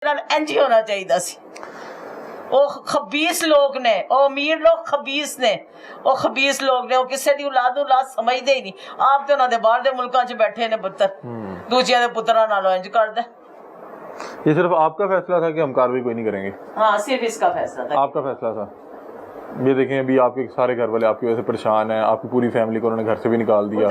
ਇੰਝ ਹੋਣਾ ਚਾਹੀਦਾ ਸੀ। ਉਹ ਖਬੀਸ ਲੋਕ ਨੇ, ਉਹ ਅਮੀਰ ਲੋਕ ਖਬੀਸ ਨੇ, ਉਹ ਖਬੀਸ ਲੋਕ ਨੇ, ਉਹ ਕਿਸੇ ਦੀ ਔਲਾਦ ਨੂੰ ਔਲਾਦ ਸਮਝਦੇ ਹੀ ਨਹੀਂ। ਆਪ ਤੇ ਉਹਨਾਂ ਦੇ ਬਾਹਰ ਦੇ ਮੁਲਕਾਂ 'ਚ ਬੈਠੇ ਨੇ ਪੁੱਤਰ, ਦੂਜਿਆਂ ਦੇ ਪੁੱਤਰਾਂ ਨਾਲੋਂ ਇੰਝ ਕਰਦਾ। ये सिर्फ आपका फैसला था कि हम कार्रवाई कोई नहीं करेंगे? हाँ, सिर्फ इसका फैसला था। आपका फैसला था। ये देखें अभी आपके सारे घर वाले आपकी वजह से परेशान हैं, आपकी पूरी फैमिली को उन्होंने घर से भी निकाल दिया,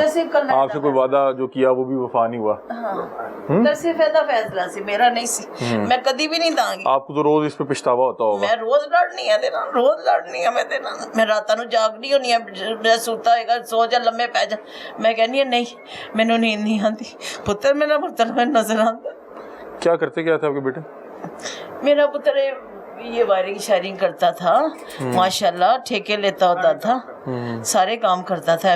आपसे कोई वादा जो किया वो भी वफा नहीं हुआ। हाँ, सिर्फ ऐसा फैसला सी, मेरा नहीं सी। मैं कभी भी नहीं दांगी। आपको तो रोज इस पे पछतावा होता होगा। मैं रोज लड़नी है तेरा, रोज लड़नी है मैं तेरा। मैं रात नूं जागनी होनी है, मैं सुता होएगा सो जा लम्मे पै जा, मैं कहनी है नहीं मैनू नींद नहीं आती। पुत्र मेरा पुत्र मैं नजर आता। क्या करते क्या थे आपके बेटे? मेरा पुत्र ये वायरिंग शायरिंग करता था माशाल्लाह, ठेके लेता होता था, सारे काम करता था।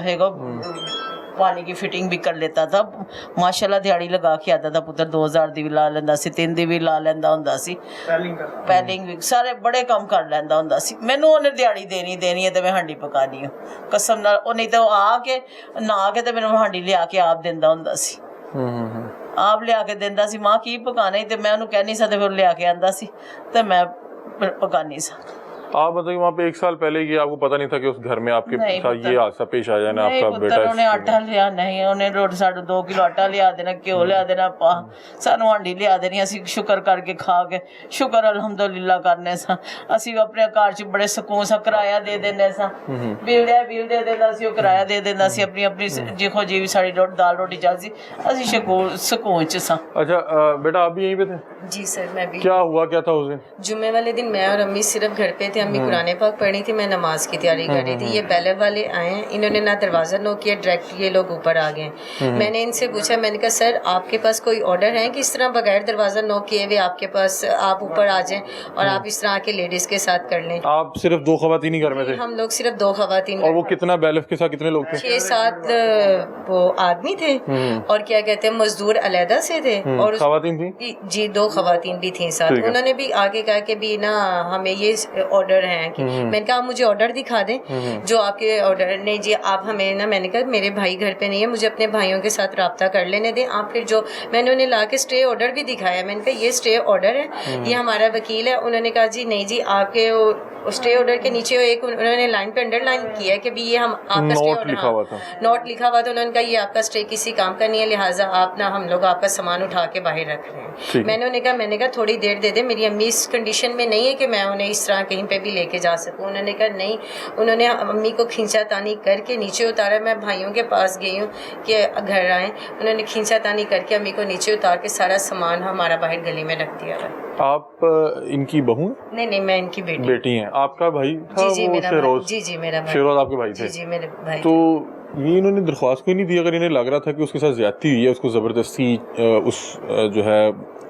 पानी की फिटिंग भी कर लेता था माशाल्लाह, दिहाड़ी लगा के आता था पुत्र। 2000 ਦੀ ਵੀ ਲਾ ਲੈਂਦਾ ਸੀ, 3 ਦੀ ਵੀ ਲਾ ਲੈਂਦਾ ਹੁੰਦਾ ਸੀ, ਪੈਲਿੰਗ ਵੀ ਸਾਰੇ ਬੜੇ ਕੰਮ ਕਰ ਲੈਂਦਾ ਹੁੰਦਾ ਸੀ। ਮੈਨੂੰ ਉਹਨੇ ਦਿਹਾੜੀ ਦੇਣੀ ਹੈ ਤੇ ਮੈਂ ਹਾਂਡੀ ਪਕਾਣੀ ਕਸਮ ਨਾਲ। ਉਹ ਨਹੀਂ ਤਾਂ ਉਹ ਆ ਕੇ ਨਾ ਕੇ ਤੇ ਮੈਨੂੰ ਹਾਂਡੀ ਲਿਆ ਕੇ ਆਪ ਦਿੰਦਾ ਹੁੰਦਾ ਸੀ। ਆਪ ਲਿਆ ਕੇ ਦਿੰਦਾ ਸੀ, ਮਾਂ ਕੀ ਪਕਾਣਾ ਹੀ, ਤੇ ਮੈਂ ਉਹਨੂੰ ਕਹਿ ਨਹੀਂ ਸਕਦਾ, ਫਿਰ ਲਿਆ ਕੇ ਆਂਦਾ ਸੀ ਤੇ ਮੈਂ ਪਕਾਨੀ ਸਾਂ। आप बताइए वहाँ पे 1 साल पहले ये आपको पता नहीं था कि उस घर में आपके साथ ये हादसा पेश आ जाना? आपका बेटा ਉਹਨੇ ਆਟਾ ਲਿਆ ਨਹੀਂ, ਉਹਨੇ ਰੋਟੀ ਸਾਡਾ 2 ਕਿਲੋ ਆਟਾ ਲਿਆ ਦੇਣਾ, ਘਿਓ ਲਿਆ ਦੇਣਾ, ਸਾਨੂੰ ਹਾਂਡੀ ਲਿਆ ਦੇਣੀ। ਅਸੀਂ ਸ਼ੁਕਰ ਕਰਕੇ ਖਾ ਕੇ ਸ਼ੁਕਰ ਅਲਹਮਦੁਲਿਲਾ ਕਰਨੇ ਸਾਂ। ਅਸੀਂ ਆਪਣੇ ਘਰ 'ਚ ਬੜੇ ਸਕੂਨ ਸਾਂ, ਕਿਰਾਇਆ ਦੇ ਦਿੰਦੇ ਸਾਂ, ਬਿੱਲ ਦੇ ਦਿੰਦਾ ਸੀ, ਉਹ ਕਿਰਾਇਆ ਦੇ ਦਿੰਦਾ ਸੀ। ਆਪਣੀ ਜਿਹੋ ਜੀ ਵੀ ਸਾਡੀ ਦਾਲ ਰੋਟੀ ਚੱਲਦੀ, ਅਸੀਂ ਸਕੂਨ 'ਚ ਸਾਂ। अच्छा बेटा आप भी यहीं पे थे? जी सर, मैं भी। क्या हुआ क्या था उस दिन? जुम्मे वाले दिन मैं और अम्मी सिर्फ घर पे थे। अम्मी कुरान पाक पढ़ी थी, मैं नमाज की तैयारी कर रही थी। ये बैलर वाले आए हैं, इन्होंने ना दरवाज़ा नॉक किया, डायरेक्ट ये लोग ऊपर आ गए। मैंने इनसे पूछा, मैंने कहा सर आपके पास कोई ऑर्डर है कि इस तरह बगैर दरवाज़ा नॉक किए हुए आपके पास आप ऊपर आ जाएं और आप इस तरह के लेडीज़ के साथ कर लें? आप सिर्फ 2 खवातीन ही घर में थे? हम लोग सिर्फ 2 खवातीन। और वो कितना बैलफ के साथ कितने लोग थे? 6-7 वो आदमी थे और क्या कहते हैं मजदूर अलहदा से थे। और खवातीन थी? जी 2 खवातीन भी थी साथ। उन्होंने भी आगे कहा कि भी ना हमें ये ऑर्डर है कि मैंने कहा आप मुझे ऑर्डर दिखा दें जो आपके ऑर्डर। नहीं जी आप हमें ना, मैंने कहा मेरे भाई घर पे नहीं है, मुझे अपने भाइयों के साथ रब्ता कर लेने दें आप। फिर जो मैंने उन्हें ला के स्टे ऑर्डर भी दिखाया, मैंने कहा ये स्टे ऑर्डर है, ये हमारा वकील है। उन्होंने कहा जी नहीं जी आपके स्टे ऑर्डर के नीचे एक उन्होंने लाइन पे अंडरलाइन किया है कि भी ये हम आपका स्टे ऑर्डर, नोट लिखा हुआ था। उन्होंने कहा ये आपका स्टे किसी काम का नहीं है, लिहाजा आप ना हम लोग आपका सामान उठा के बाहर रख रहे हैं। मैंने कहा थोड़ी देर दे दे, मेरी अम्मी इस कंडीशन में नहीं है कि मैं उन्हें इस तरह कहीं पे भी लेके जा सकूं। उन्होंने कहा नहीं, उन्होंने अम्मी को खींचा तानी करके नीचे उतारा। मैं भाइयों के पास गई हूँ कि घर आए, उन्होंने खींचा तानी करके अम्मी को नीचे उतार के सारा सामान हमारा बाहर गली में रख दिया है। आप इनकी बहू? नहीं मैं इनकी बेटी हैं। आपका भाई था? जी वो मेरा शेरोज? जी मेरा भाई। शेरोज आपके भाई थे? जी मेरे भाई। तो ये इन्होंने दरख्वास्त क्यों नहीं दी? अगर इन्हें लग रहा था कि उसके साथ ज्यादती हुई है, उसको ज़बरदस्ती उस जो है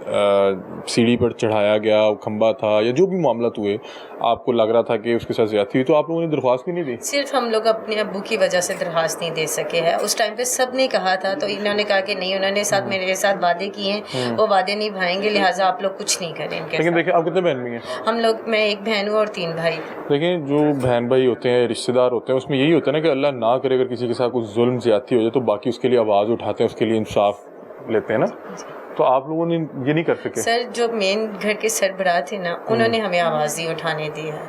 सीढ़ी पर चढ़ाया गया, खंबा था या जो भी मामला हुए, आपको लग रहा था कि उसके साथ ज्यादती हुई, तो आप लोगों ने दरख्वास्त क्यों नहीं दी? सिर्फ हम लोग अपने अब्बू की वजह से दरख्वास्त नहीं दे सके हैं। उस टाइम पे सब ने कहा था, तो इन्होंने कहा कि नहीं, उन्होंने साथ मेरे साथ वादे किए हैं, वो वादे निभाएंगे, लिहाजा आप लोग कुछ नहीं करें इनके। लेकिन देखिए आप कितने बहन भाई हैं? हम लोग, मैं एक बहन हूँ और 3 भाई। देखिए जो बहन भाई होते हैं, रिश्तेदार होते हैं, उसमें यही होता है ना कि अल्लाह ना करे अगर किसी के साथ कुछ जुल्म ज्यादती हो जाए तो बाकी उसके लिए आवाज़ उठाते हैं, उसके लिए इंसाफ लेते हैं ना। तो आप लोगों ने ये नहीं कर सके? सर जो मेन घर के सरबराह थे ना, उन्होंने हमें आवाज़ नहीं उठाने दी है।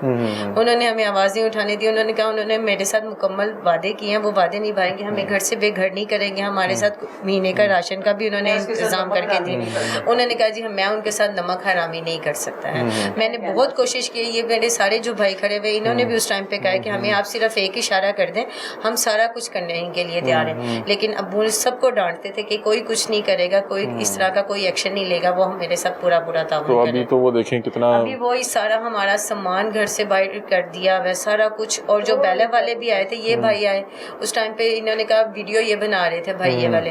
उन्होंने हमें आवाज़ नहीं उठाने दी। उन्होंने कहा उन्होंने मेरे साथ मुकम्मल वादे किए हैं, वो वादे निभाएंगे, हमें घर से बेघर नहीं करेंगे, हमारे साथ महीने का राशन का भी उन्होंने इंतज़ाम करके दी। उन्होंने कहा जी मैं उनके साथ नमक हरामी नहीं कर सकता है। मैंने बहुत कोशिश की, ये मेरे सारे जो भाई खड़े हुए इन्होंने भी उस टाइम पे कहा कि हमें आप सिर्फ एक इशारा कर दें, हम सारा कुछ करने के लिए तैयार हैं। लेकिन अब्बू सबको डांटते थे कि कोई कुछ नहीं करेगा, कोई इस तरह का कोई एक्शन नहीं लेगा, वो मेरे साथ पूरा ताउन तो अभी तो वो देखें कितना, अभी वो ही सारा हमारा सामान घर से बाहर कर दिया वह सारा कुछ। और जो बैले वाले भी आए थे, ये भाई आए उस टाइम पे, इन्होंने कहा वीडियो ये बना रहे थे भाई ये वाले,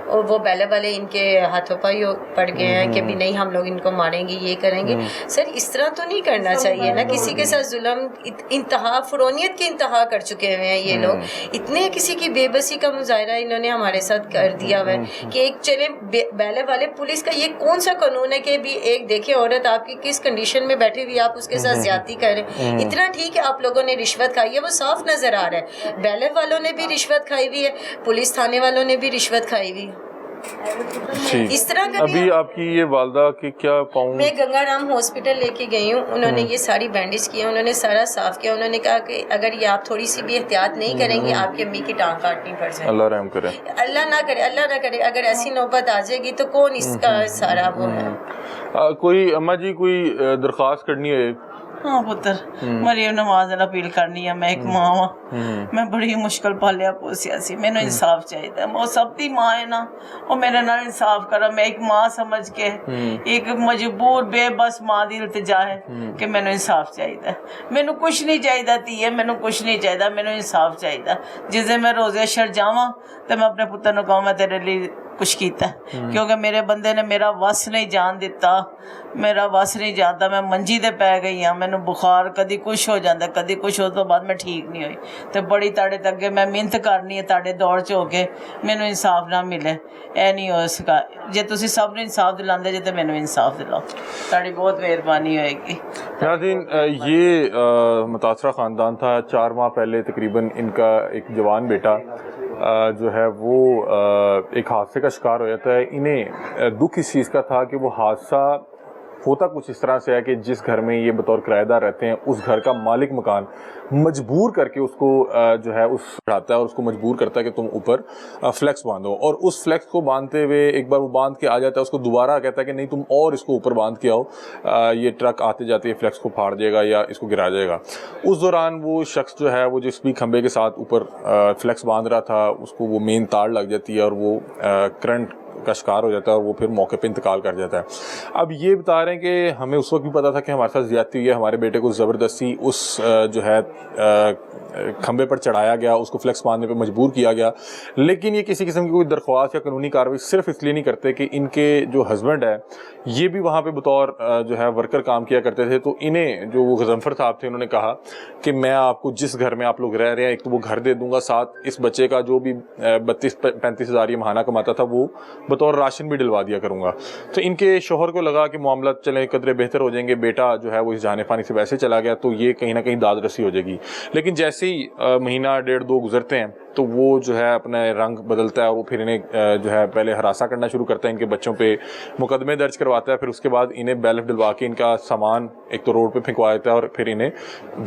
और वो बैले वाले इनके हाथों पाई पड़ गए हैं कि भी नहीं हम लोग इनको मारेंगे, ये करेंगे। सर इस तरह तो नहीं करना चाहिए ना, किसी के साथ जुल्म इंतहा, फुरौनियत की इंतहा कर चुके हुए हैं ये लोग। इतने किसी की बेबसी का मुजाहरा इन्होंने हमारे साथ कर दिया हुआ है कि एक चले बैले वाले पुलिस का ये कौन सा कानून है कि भी एक देखे औरत आपकी किस कंडीशन में बैठी हुई, आप उसके साथ ज्यादती करें। इतना ठीक है आप लोगों ने रिश्वत खाई है, वो साफ नजर आ रहा है। बैलर वालों ने भी रिश्वत खाई हुई है, पुलिस थाने वालों ने भी रिश्वत खाई हुई है। اس طرح کا ابھی آپ کی یہ والدہ کی کیا پاؤں؟ میں گنگا رام ہاسپٹل لے کے گئی ہوں، انہوں نے یہ ساری بینڈیج کیا، انہوں نے سارا صاف کیا، انہوں نے کہا کہ اگر یہ آپ تھوڑی سی بھی احتیاط نہیں کریں گے آپ کی امی کی ٹانگ کاٹنی پڑ جائے. اللہ رحم کرے، اللہ نہ کرے، اللہ نہ کرے. اگر ایسی نوبت آ جائے گی تو کون اس کا سارا وہ ہے. کوئی اماں جی کوئی درخواست کرنی ہے؟ ہاں پتر مریم نواز اپیل کرنی ہے. میں ایک ماں ہاں، میں بڑی مشکل پالیا پوسیا سی، مینو انصاف چاہیے. وہ سب دی ماں ہے نا، وہ میرے نال انصاف کرا. میں ایک ماں سمجھ کے ایک مجبور بے بس ماں دی التجا ہے کہ مینو انصاف چاہیے. مینو کچھ نہیں چاہیے تھی، مینو کچھ نہیں چاہیے، مینو انصاف چاہیے. جس دن میں روزے شر جاواں تو میں اپنے پتر نو کہوں میں تیرے لیے کچھ کیتا ہے، کیونکہ میرے بندے نے میرا وس نہیں جان دیتا، میرا وس نہیں جانتا. میں منجی تے پی گئی ہاں، مینو بخار کدی کچھ ہو جاتا، کدی کچھ ہو تو بعد میں ٹھیک نہیں ہوئی. تو بڑی تاڑے تگے میں محنت کرنی ہے تاڑے دور چ ہو کے مینو انصاف نہ ملے. اے نہیں ہو سکا. جے تسی سب نے انصاف دلاندے جے تے مینو انصاف دلاؤ، تاڑی بہت مہربانی ہوئے گی. ناظرین، یہ متاثرہ خاندان تھا. 4 ماہ پہلے تقریباً ان کا ایک جوان بیٹا جو ہے وہ ایک حادثے کا شکار ہو جاتا ہے. انہیں دکھ اس چیز کا تھا کہ وہ حادثہ ہوتا کچھ اس طرح سے ہے کہ جس گھر میں یہ بطور کرایہ دار رہتے ہیں اس گھر کا مالک مکان مجبور کر کے اس کو جو ہے اس چڑھاتا ہے اور اس کو مجبور کرتا ہے کہ تم اوپر فلیکس باندھو. اور اس فلیکس کو باندھتے ہوئے ایک بار وہ باندھ کے آ جاتا ہے، اس کو دوبارہ کہتا ہے کہ نہیں تم اور اس کو اوپر باندھ کے آؤ، یہ ٹرک آتے جاتے یہ فلیکس کو پھاڑ دے گا یا اس کو گرا جائے گا. اس دوران وہ شخص جو ہے وہ جس بھی کھمبے کے ساتھ اوپر فلیکس باندھ رہا تھا اس کو وہ مین تار لگ جاتی ہے اور وہ کرنٹ کا شکار ہو جاتا ہے اور وہ پھر موقع پہ انتقال کر جاتا ہے. اب یہ بتا رہے ہیں کہ ہمیں اس وقت بھی پتا تھا کہ ہمارے ساتھ زیادتی ہوئی ہے، ہمارے بیٹے کو زبردستی اس جو ہے کھمبے پر چڑھایا گیا، اس کو فلیکس باندھنے پہ مجبور کیا گیا. لیکن یہ کسی قسم کی کوئی درخواست یا قانونی کارروائی صرف اس لیے نہیں کرتے کہ ان کے جو ہسبینڈ ہے یہ بھی وہاں پہ بطور جو ہے ورکر کام کیا کرتے تھے. تو انہیں جو وہ غضنفر صاحب تھے انہوں نے کہا کہ میں آپ کو جس گھر میں آپ لوگ رہ رہے ہیں ایک تو وہ گھر دے دوں گا، ساتھ اس بچے کا جو بھی 32-35 ہزار یہ ماہانہ کماتا تھا وہ بطور راشن بھی ڈلوا دیا کروں گا. تو ان کے شوہر کو لگا کہ معاملات چلیں قدرے بہتر ہو جائیں گے، بیٹا جو ہے وہ اس جہان فانی سے ویسے چلا گیا تو یہ کہیں نہ کہیں داد رسی ہو جائے گی. لیکن جیسے ہی مہینہ 1.5-2 گزرتے ہیں تو وہ جو ہے اپنا رنگ بدلتا ہے، وہ پھر انہیں جو ہے پہلے ہراساں کرنا شروع کرتا ہے، ان کے بچوں پہ مقدمے درج کرواتا ہے، پھر اس کے بعد انہیں بیلٹ ڈلوا کے ان کا سامان ایک تو روڈ پہ پھینکوا دیتا ہے اور پھر انہیں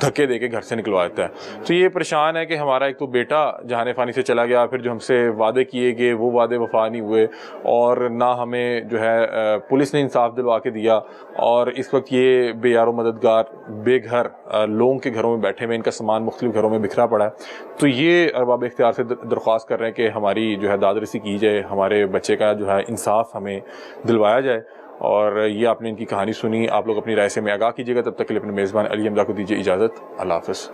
دھکے دے کے گھر سے نکلوا دیتا ہے. تو یہ پریشان ہے کہ ہمارا ایک تو بیٹا جہان فانی سے چلا گیا، پھر جو ہم سے وعدے کیے گئے وہ وعدے وفا نہیں ہوئے، اور نہ ہمیں جو ہے پولیس نے انصاف دلوا کے دیا، اور اس وقت یہ بے یار و مددگار بے گھر لوگوں کے گھروں میں بیٹھے ہوئے، ان کا سامان مختلف گھروں میں بکھرا پڑا ہے. تو یہ ارباب اختیار سے درخواست کر رہے ہیں کہ ہماری جو ہے داد رسی کی جائے، ہمارے بچے کا جو ہے انصاف ہمیں دلوایا جائے. اور یہ آپ نے ان کی کہانی سنی، آپ لوگ اپنی رائے سے ہمیں آگاہ کیجیے گا. تب تک کے لیے اپنے میزبان علی حمزہ کو دیجیے اجازت. اللہ حافظ.